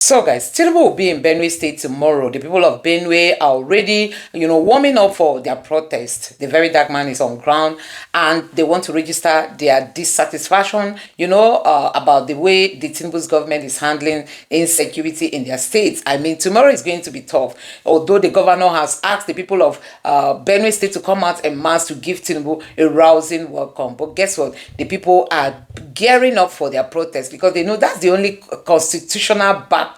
So guys, Tinubu will be in Benue State tomorrow. The people of Benue are already, warming up for their protest. The very dark man is on ground and they want to register their dissatisfaction, about the way the Tinubu's government is handling insecurity in their states. I mean, tomorrow is going to be tough. Although the governor has asked the people of Benue State to come out en masse to give Tinubu a rousing welcome. But guess what? The people are gearing up for their protest because they know that's the only constitutional backed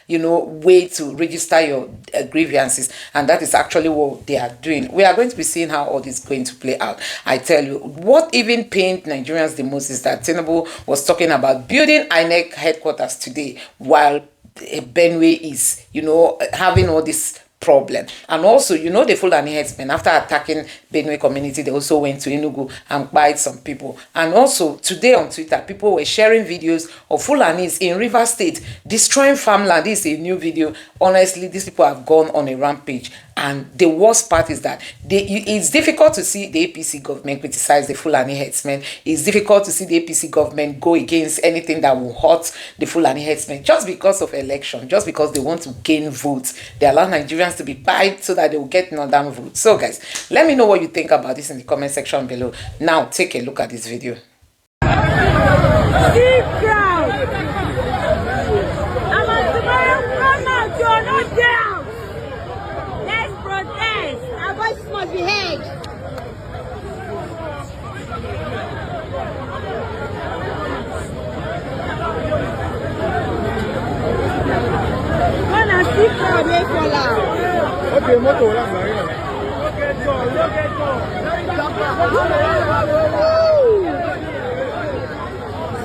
way to register your grievances, and that is actually what they are doing. We are going to be seeing how all this is going to play out. I tell you, what even pained Nigerians the most is that Tinubu was talking about building INEC headquarters today while Benue is having all this problem. And also, the Fulani headsmen, after attacking Benue community, they also went to Enugu and bite some people. And also, today on Twitter, people were sharing videos of Fulanis in Rivers State destroying farmland. This is a new video. Honestly, these people have gone on a rampage. And the worst part is that it's difficult to see the APC government criticize the Fulani headsmen. It's difficult to see the APC government go against anything that will hurt the Fulani headsmen just because of election, just because they want to gain votes. They allow Nigerians to be bite so that they will get northern votes. So guys, let me know what you think about this in the comment section below. Now take a look at this video. Must be heard. When I see crowd, they fall out. Okay, motor,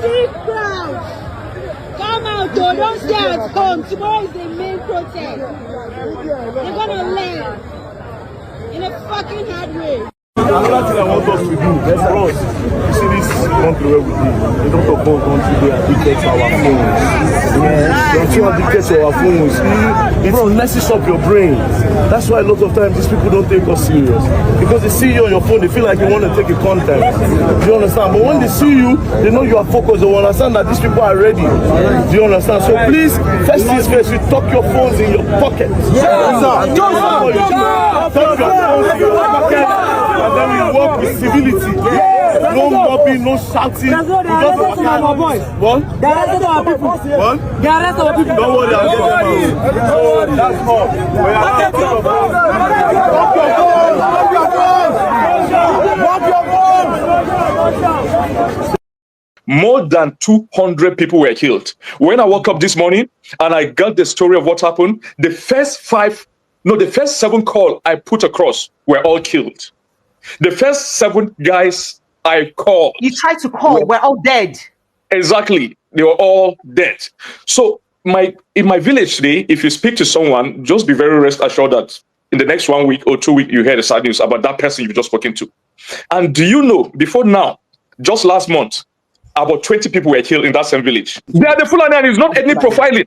see crowd. Come out, though. Don't stay at home. Tomorrow is the main protest. They're gonna learn. In a fucking hard way. Another thing I want us to do, for us, you see this country where we live, a lot of us want to be addicted to our phones. Don't you addicted to our phones? It messes up your brain. That's why a lot of times these people don't take us serious. Because they see you on your phone, they feel like you want to take a content. Do you understand? But when they see you, they know you are focused. They understand that these people are ready. Do you understand? So please, first things first, you tuck your phones in your pocket. Tuck your phones in your pocket. And then we work with civility. No mobbing, no shouting. What? What? Don't worry, I'll get them out. So that's all. We are More than 200 people were killed. When I woke up this morning and I got the story of what happened, the first 7 calls I put across were all killed. The first 7 guys I called. You tried to call, we're all dead. Exactly. They were all dead. So in my village today, if you speak to someone, just be very rest assured that in the next 1 week or 2 weeks, you hear the sad news about that person you've just spoken to. And do you know, before now, just last month, about 20 people were killed in that same village. They are the Fulani, and it's not ethnic profiling.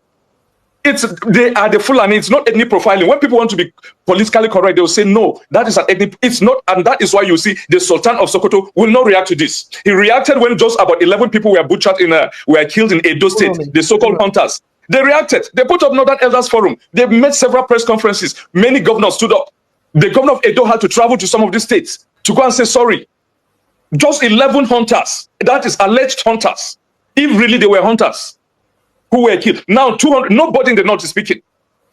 They are the Fulani. It's not ethnic profiling. When people want to be politically correct, they will say, no, that is an ethnic. It's not. And that is why you see the Sultan of Sokoto will not react to this. He reacted when just about 11 people were butchered were killed in Edo State, the so-called hunters. They reacted. They put up Northern Elders Forum. They made several press conferences. Many governors stood up. The governor of Edo had to travel to some of these states to go and say sorry. Just 11 hunters. That is alleged hunters. If really they were hunters who were killed. Now 200, nobody in the north is speaking.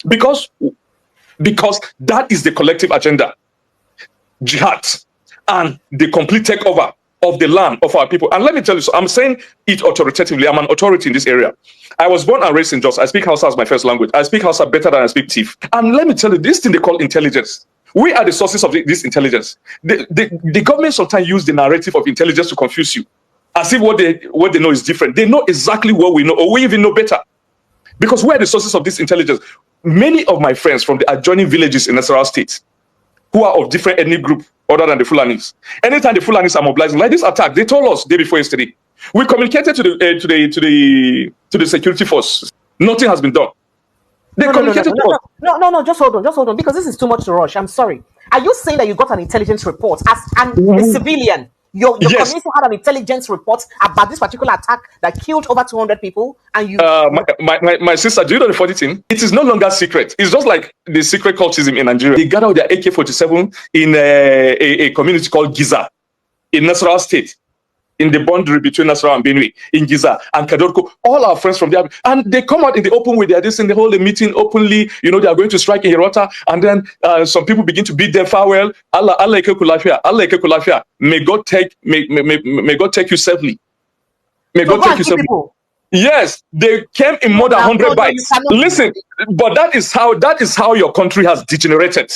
Because that is the collective agenda. Jihad and the complete takeover of the land of our people. And let me tell you, so I'm saying it authoritatively. I'm an authority in this area. I was born and raised in Jos. I speak Hausa as my first language. I speak Hausa better than I speak Tiv. And let me tell you, this thing they call intelligence. We are the sources of this intelligence. The government sometimes use the narrative of intelligence to confuse you. As if what they know is different. They know exactly what we know, or we even know better. Because we are the sources of this intelligence. Many of my friends from the adjoining villages in Nasarawa State, who are of different ethnic group other than the Fulanis, anytime the Fulanis are mobilizing, like this attack, they told us day before yesterday. We communicated to the security force. Nothing has been done. They communicated to us. No, just hold on, because this is too much to rush. I'm sorry. Are you saying that you got an intelligence report as a civilian? Your Yes. community had an intelligence report about this particular attack that killed over 200 people, and you. My sister, do you know the funny thing? It is no longer secret. It's just like the secret cultism in Nigeria. They gathered their AK-47 in a community called Giza in Nasarawa State, in the boundary between Nasarawa and Benue, in Giza and Kadorko. All our friends from there, and they come out in the open with their this, and they hold a meeting openly. You know, they are going to strike in Hirota, and then some people begin to bid them farewell. Allah Kulafia. May God take you safely. May God take you safely. Yes, they came in more than 100 bites. Listen, but that is how your country has degenerated.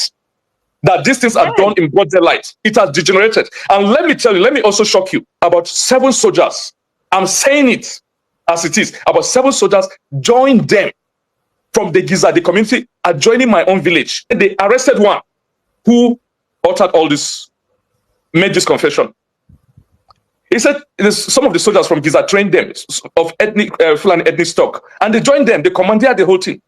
That these things are done in broad daylight. It has degenerated. And let me tell you, let me also shock you. About 7 soldiers, I'm saying it as it is, about 7 soldiers joined them from the Giza, the community, adjoining my own village. And they arrested one who uttered all this, made this confession. He said some of the soldiers from Giza trained them of Fulani ethnic stock, and they joined them. They commandeered the whole thing.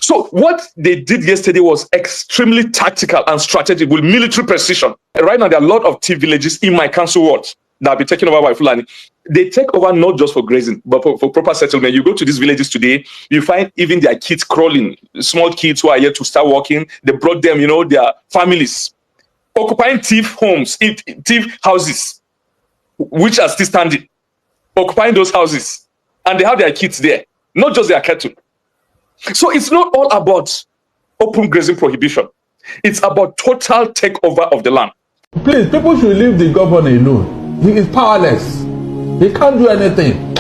So what they did yesterday was extremely tactical and strategic with military precision. Right now, there are a lot of tea villages in my council wards that will be taken over by Fulani. They take over not just for grazing, but for proper settlement. You go to these villages today, you find even their kids crawling, small kids who are yet to start walking. They brought them, you know, their families, occupying thief homes, thief houses, which are still standing, occupying those houses. And they have their kids there, not just their cattle. So it's not all about open grazing prohibition. It's about total takeover of the land. Please, people should leave the governor alone. He is powerless. He can't do anything.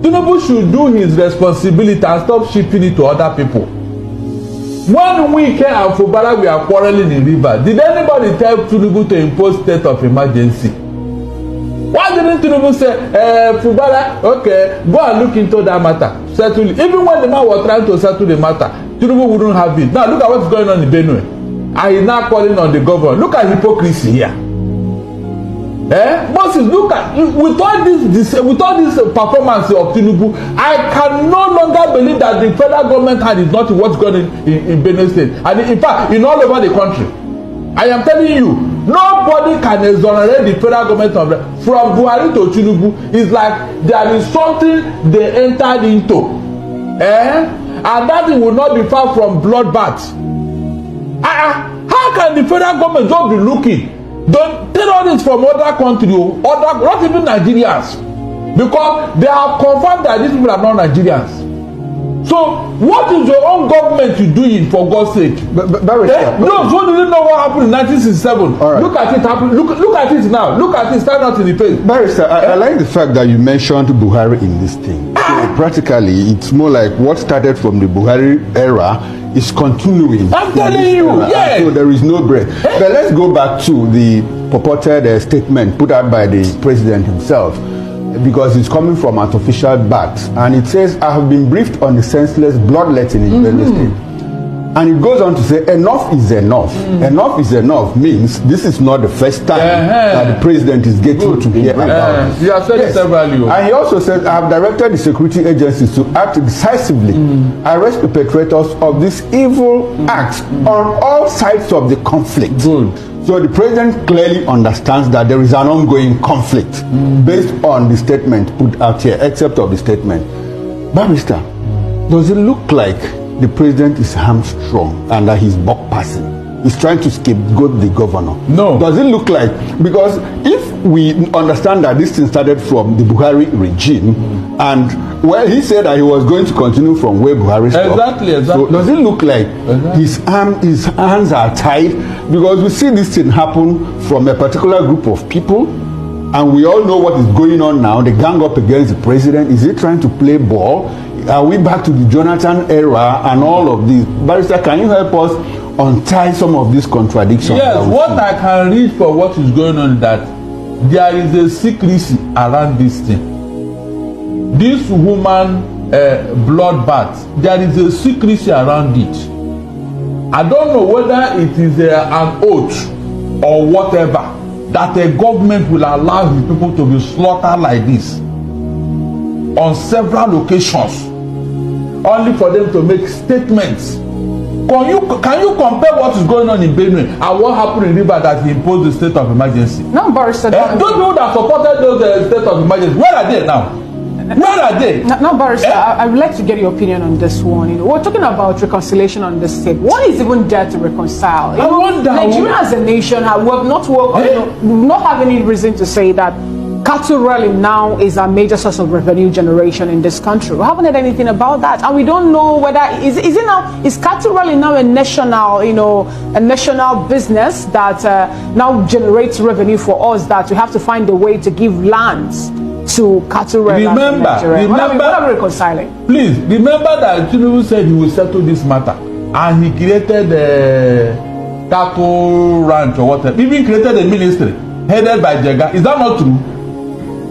Tinubu should do his responsibility and stop shipping it to other people. When we came and Fubara, we are quarreling in river. Did anybody tell Tinubu to impose state of emergency? Why didn't Tinubu say, Fubara, okay, go and look into that matter, settle it. Even when the man was trying to settle the matter, Tinubu wouldn't have it. Now look at what's going on in Benue. And he's now calling on the governor. Look at hypocrisy here. Moses, look at, with all this performance of Tinubu, I can no longer believe that the federal government hand is not what's going on in Benue State. And in fact, in all over the country. I am telling you, nobody can exonerate the federal government from Buhari to Tinubu. It's like there is something they entered into. And that it will not be far from bloodbath. How can the federal government just be looking? Don't tell all this from other countries, not even Nigerians. Because they have confirmed that these people are not Nigerians. So, what is your own government doing, for God's sake? Those who didn't know what happened in 1967, right. Look at it happen. Look at it now. Look at it, stand out in the face. Barrister, I like the fact that you mentioned Buhari in this thing. So practically, it's more like what started from the Buhari era is continuing. I'm telling you, yes. So there is no break. But let's go back to the purported statement put out by the president himself, because it's coming from an official bat, and it says, I have been briefed on the senseless bloodletting in Benue State. And it goes on to say, enough is enough. Enough is enough means this is not the first time that the president is getting to hear about it. You have said it several. And he also said, I have directed the security agencies to act decisively, arrest the perpetrators of this evil act on all sides of the conflict. Good. So the president clearly understands that there is an ongoing conflict based on the statement put out here, except of the statement. Barrister, does it look like the president is hamstrung and that he's buck passing? He's trying to scapegoat the governor. No. Does it look like, because if we understand that this thing started from the Buhari regime, and well, he said that he was going to continue from where Buhari stopped. Exactly. So does it look like his hands are tied? Because we see this thing happen from a particular group of people, and we all know what is going on now. They gang up against the president. Is he trying to play ball? Are we back to the Jonathan era and all of this? Barrister, can you help us untie some of these contradictions? Yes, what I can read for what is going on is that there is a secrecy around this thing. This woman bloodbath, there is a secrecy around it. I don't know whether it is an oath or whatever that a government will allow his people to be slaughtered like this on several occasions, only for them to make statements Can you compare what is going on in Benue and what happened in River that he imposed the state of emergency? No, Barrister. Those people that supported those state of emergency, where are they now? Where are they? No, Barrister, I would like to get your opinion on this one. You know, we're talking about reconciliation on this state. What is even there to reconcile? You know, Nigeria as a nation, we have not have any reason to say that cattle rallying now is a major source of revenue generation in this country. We haven't heard anything about that, and we don't know whether is cattle rallying now a national, a national business that now generates revenue for us, that we have to find a way to give lands to cattle rallying. Remember, what are we reconciling? Please remember that Tinubu said he will settle this matter, and he created a cattle ranch or whatever. Even created a ministry headed by Jega. Is that not true?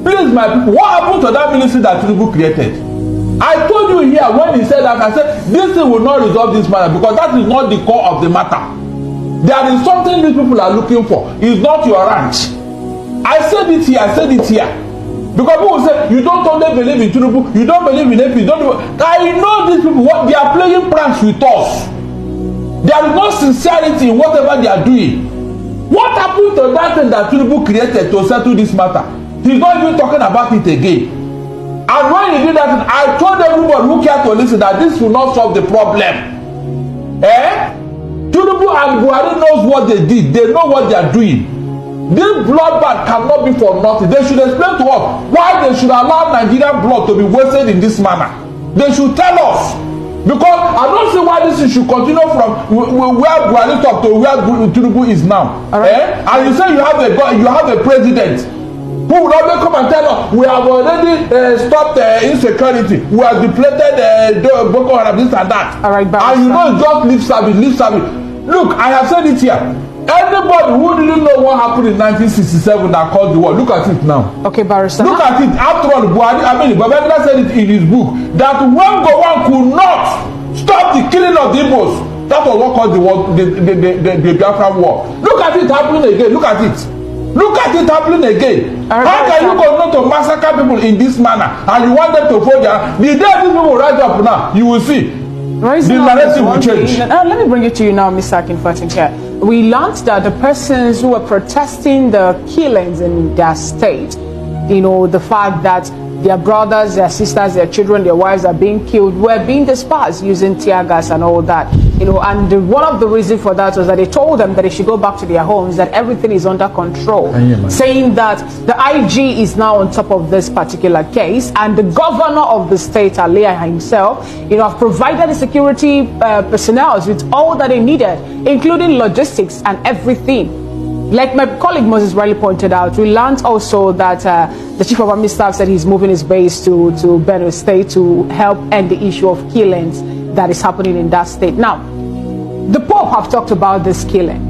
Please, my people, what happened to that ministry that Tinubu created? I told you here when he said that, I said this thing will not resolve this matter, because that is not the core of the matter. There is something these people are looking for. It's not your ranch. I said it here. Because people say you don't only believe in Tinubu, you don't believe in AP, I know these people, what they are playing pranks with us. There is no sincerity in whatever they are doing. What happened to that thing that Tinubu created to settle this matter? He's not even talking about it again. And when he did that, I told everybody who cared to listen that this will not solve the problem. Tinubu and Buhari knows what they did. They know what they are doing. This bloodbath cannot be for nothing. They should explain to us why they should allow Nigerian blood to be wasted in this manner. They should tell us. Because I don't see why this should continue from where Buhari talked to where Tinubu is now. Right. And you say you have a president who will not come and tell us we have already stopped insecurity, we have depleted Boko Haram, this and that. All right, and you know, just lip service. Look, I have said it here. Anybody who didn't know what happened in 1967 that caused the war, look at it now. Okay, Barrister. Look at it. After all, Babangida said it in his book that when Gowon could not stop the killing of the Igbos, that was what caused the war, the Biafran war. Look at it happening again. Look at it happening again. How can you continue to massacre people in this manner and you want them to fall down? The day these people rise up now, you will see. The narrative will change. Let me bring it to you now, Mr. Akinfatin here. We learned that the persons who were protesting the killings in their state, the fact that their brothers, their sisters, their children, their wives are being killed, were being dispersed using tear gas and all that. And one of the reasons for that was that they told them that they should go back to their homes, that everything is under control, saying that the IG is now on top of this particular case, and the governor of the state, Alia himself, have provided the security personnel with all that they needed, including logistics and everything. Like my colleague Moses Riley pointed out, we learned also that the Chief of Army Staff said he's moving his base to Benue State to help end the issue of killings that is happening in that state. Now, the Pope have talked about this killing.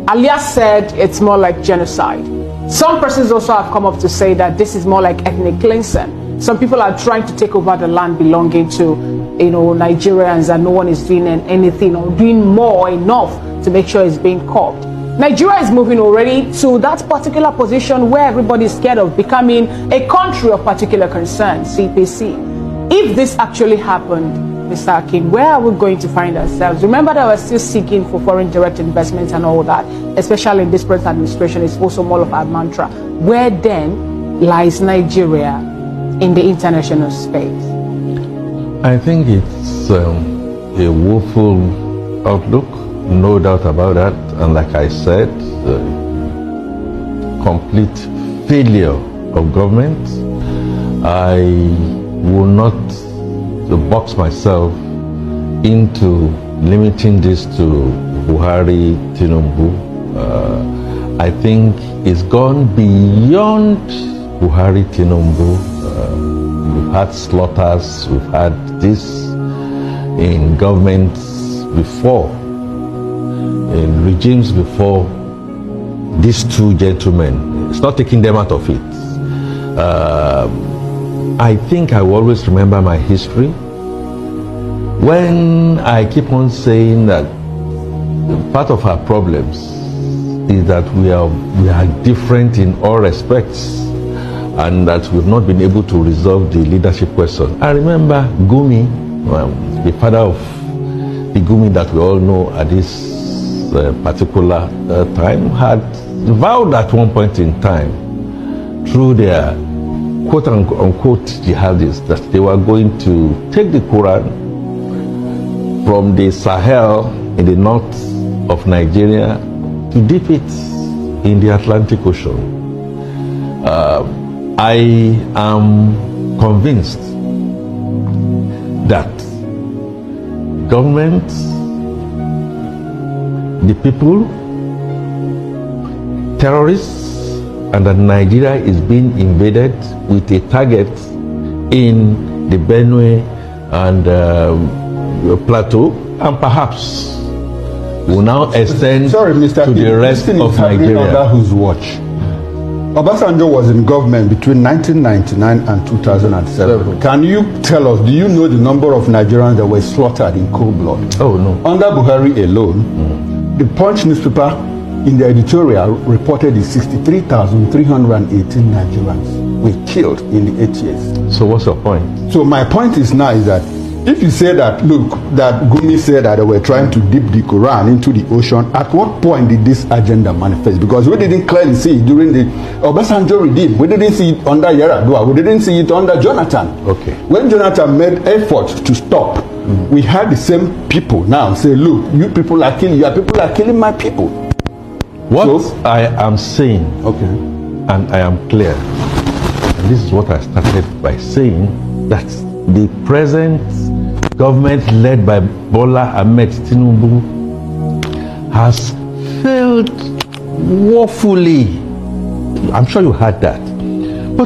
Alias said it's more like genocide. Some persons also have come up to say that this is more like ethnic cleansing. Some people are trying to take over the land belonging to Nigerians, and no one is doing anything or doing more enough to make sure it's being curbed. Nigeria is moving already to that particular position where everybody is scared of becoming a country of particular concern, CPC. If this actually happened, Mr. Akin, where are we going to find ourselves? Remember that we're still seeking for foreign direct investments and all that, especially in this present administration. It's also more of our mantra. Where then lies Nigeria in the international space? I think it's a woeful outlook. No doubt about that, and like I said, complete failure of government. I will not box myself into limiting this to Buhari, Tinubu. I think it's gone beyond Buhari, Tinubu. We've had slaughters, we've had this in governments before, in regimes before these two gentlemen. It's not taking them out of it. I think I will always remember my history. When I keep on saying that part of our problems is that we are different in all respects, and that we've not been able to resolve the leadership question. I remember Gumi, the father of the Gumi that we all know at this particular time, had vowed at one point in time, through their quote-unquote jihadists, that they were going to take the Quran from the Sahel in the north of Nigeria to dip it in the Atlantic Ocean. I am convinced that government, the people, terrorists, and that Nigeria is being invaded with a target in the Benue and Plateau, and perhaps will now extend to the rest of Nigeria. Under whose watch? Obasanjo was in government between 1999 and 2007. Can you tell us, do you know the number of Nigerians that were slaughtered in cold blood? Oh, no. Under Buhari alone, the Punch newspaper in the editorial reported that 63,318 Nigerians were killed in the 8 years. So what's your point? So my point is now is that if you say that, look, that Gumi said that they were trying to dip the Quran into the ocean, at what point did this agenda manifest? Because we didn't clearly see it during the Obasanjo regime. We didn't see it under Yar'Adua. We didn't see it under Jonathan. Okay. When Jonathan made efforts to stop, we had the same people now say, look, you people are killing my people. What I am saying, and I am clear, and this is what I started by saying, that the present government led by Bola Ahmed Tinubu has failed woefully. I'm sure you heard that. But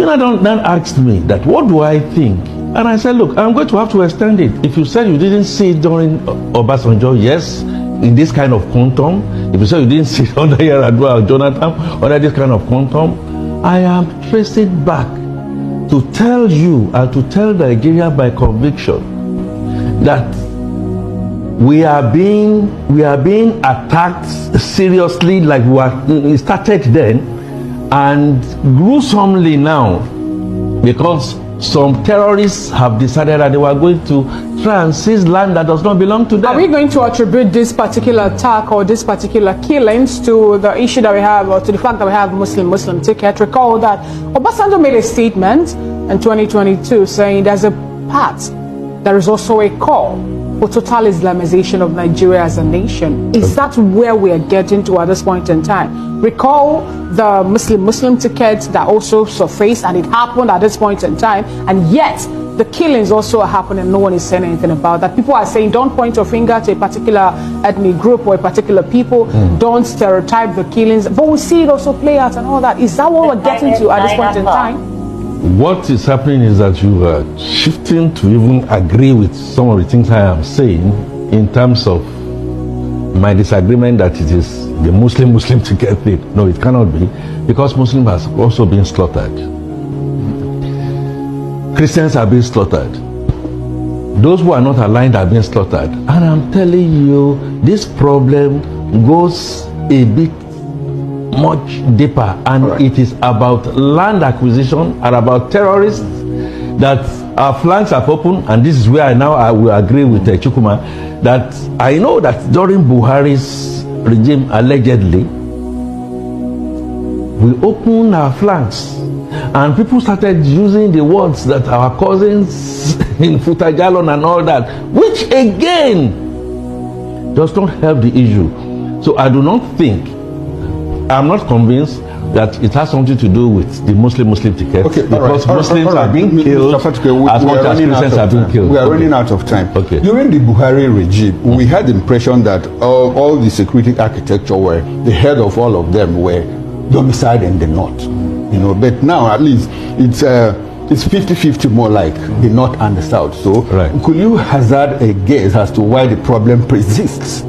don't ask me that, what do I think? And I said, look, I'm going to have to extend it. If you said you didn't see it during Obasanjo, yes, in this kind of quantum. If you say you didn't see it under Yar'Adua or Jonathan, under this kind of quantum, I am tracing back to tell you and to tell Nigeria by conviction that we are being attacked seriously, like we started then, and gruesomely now, because some terrorists have decided that they were going to try and seize land that does not belong to them. Are we going to attribute this particular attack or this particular killings to the issue that we have, or to the fact that we have Muslim ticket? Recall that Obasanjo made a statement in 2022 saying there's a part, there is also a call for total Islamization of Nigeria as a nation. Is that where we are getting to at this point in time? Recall the Muslim ticket that also surfaced, and it happened at this point in time, and yet the killings also are happening. No one is saying anything about that. People are saying, don't point your finger to a particular ethnic group or a particular people. Don't stereotype the killings. But we see it also play out and all that. Is that what we're getting to at this point in time? What is happening is that you are shifting to even agree with some of the things I am saying in terms of my disagreement that it is the Muslim ticket thing. No, it cannot be, because Muslims has also been slaughtered. Christians are being slaughtered. Those who are not aligned are being slaughtered. And I'm telling you, this problem goes a bit much deeper, and it is about land acquisition and about terrorists, that our flanks are open. And this is where I will agree with Chukuma, that I know that during Buhari's regime, allegedly, we opened our flanks and people started using the words that our cousins in Futajalon and all that, which again does not help the issue. So I do not think, I'm not convinced that it has something to do with the Muslim ticket, because Muslims are being killed as much as Christians are being killed. We are running out of time. During the Buhari regime, we had the impression that all the security architecture were, the head of all of them were domiciled in the north. But now at least it's 50-50 more like the north and the south. So could you hazard a guess as to why the problem persists?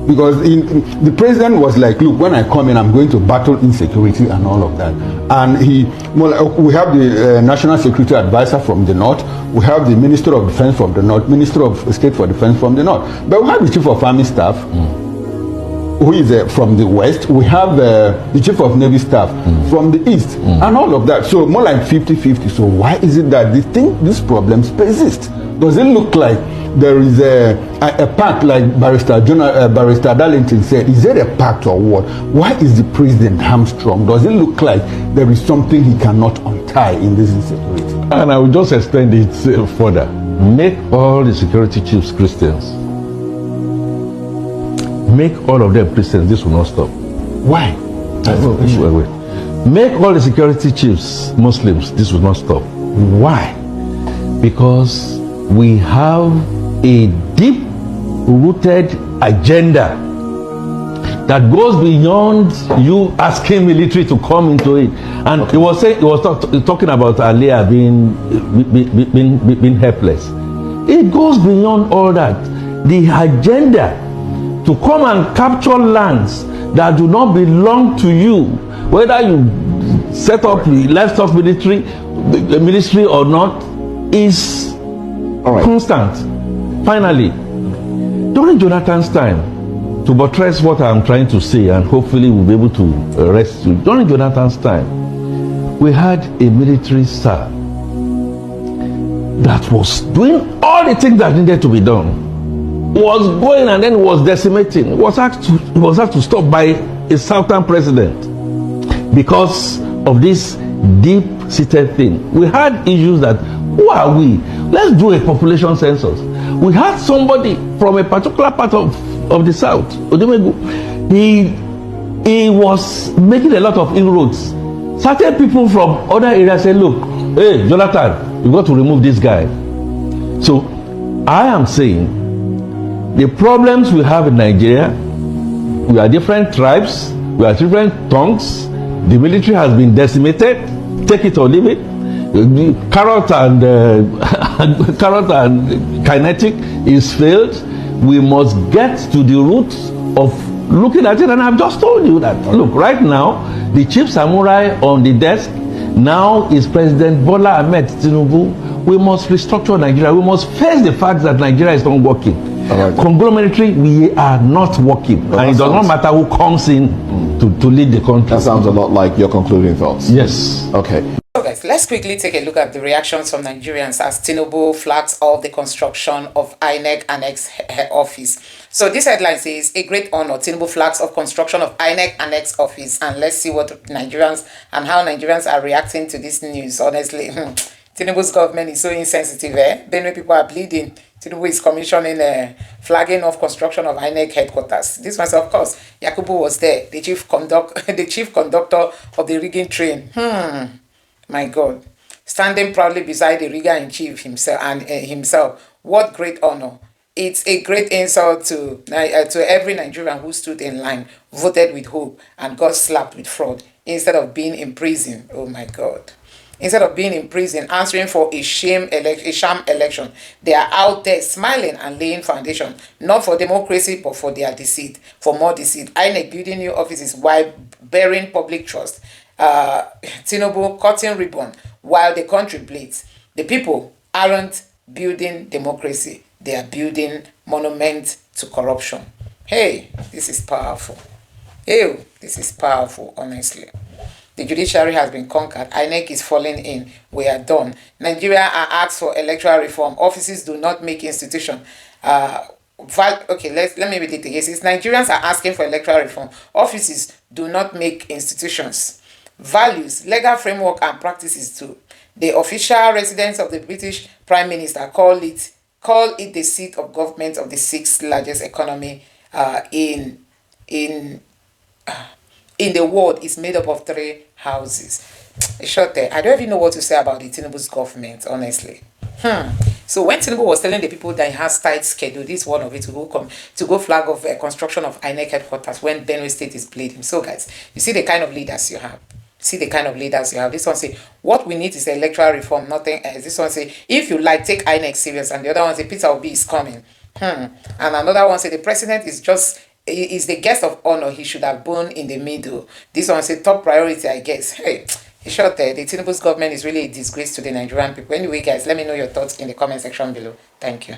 Because the president was like, look, when I come in, I'm going to battle insecurity and all of that. And we have the National Security Advisor from the north, we have the Minister of Defense from the north, Minister of State for Defense from the north. But we have the Chief of Army Staff, who is from the west. We have the Chief of Navy Staff from the east, and all of that. So more like 50-50. So why is it that these problems persist? Does it look like there is a pact, like Barrister Darlington said. Is there a pact or what? Why is the president hamstrung? Does it look like there is something he cannot untie in this insecurity? And I will just extend it further. Make all the security chiefs Christians. Make all of them Christians. This will not stop. Why? Wait. Make all the security chiefs Muslims. This will not stop. Why? Because we have a deep-rooted agenda that goes beyond you asking military to come into it. And okay. He was talking about Aliyah being helpless. It goes beyond all that. The agenda to come and capture lands that do not belong to you, whether you set up livestock ministry or not, is constant. Finally, during Jonathan's time, to buttress what I'm trying to say, and hopefully we'll be able to rest you, during Jonathan's time, we had a military sir that was doing all the things that needed to be done, was going and then was decimating, was asked to stop by a southern president because of this deep-seated thing. We had issues that, who are we? Let's do a population census. We had somebody from a particular part of the south, Odumegu. He was making a lot of inroads. Certain people from other areas said, look, hey, Jonathan, you got to remove this guy. So I am saying the problems we have in Nigeria, we are different tribes, we are different tongues. The military has been decimated, take it or leave it. Carrot and kinetic is failed. We must get to the roots of looking at it, and I've just told you that. Look, right now, the chief samurai on the desk now is President Bola Ahmed Tinubu. We must restructure Nigeria. We must face the fact that Nigeria is not working. Right. Conglomerate, we are not working, and it does not matter who comes in to lead the country. That sounds a lot like your concluding thoughts. Yes. Okay. So guys, let's quickly take a look at the reactions from Nigerians as Tinubu flags off the construction of INEC Annex Office. So this headline says, a great honor, Tinubu flags off construction of INEC Annex Office. And let's see what Nigerians and how Nigerians are reacting to this news. Honestly, Tinubu's government is so insensitive. Benue people are bleeding. Tinubu is commissioning flagging of construction of INEC headquarters. This was, of course, Yakubu was there, the chief conductor of the rigging train. My God, standing proudly beside the rigger-in-chief himself. What great honor. It's a great insult to every Nigerian who stood in line, voted with hope, and got slapped with fraud instead of being in prison. Oh my God. Instead of being in prison, answering for a sham election, they are out there smiling and laying foundation, not for democracy, but for their deceit, for more deceit. INEC building new offices while bearing public trust. Tinubu cutting ribbon while the country bleeds. The people aren't building democracy. They are building monument to corruption. Hey, this is powerful. Hey, this is powerful, honestly. The judiciary has been conquered. INEC is falling in. We are done. Nigeria are asked for electoral reform. Offices do not make institution. Okay, let me read it again. Since Nigerians are asking for electoral reform, offices do not make institutions. Values, legal framework and practices too. The official residence of the British Prime Minister call it the seat of government of the 6th largest economy in the world. Is made up of 3 houses. A short there. I don't even know what to say about the Tinubu's government, honestly. So when Tinubu was telling the people that he has tight schedule, this is one of it, to go flag off construction of INEC headquarters when Benue State is bleeding. So guys, you see the kind of leaders you have. See the kind of leaders you have. This one say, what we need is electoral reform, nothing else. This one say, if you like, take INEC serious. And the other one say, Peter Obi is coming. And another one say, the president is the guest of honor. He should have been in the middle. This one say, top priority, I guess. Hey, in short, the Tinubu's government is really a disgrace to the Nigerian people. Anyway, guys, let me know your thoughts in the comment section below. Thank you.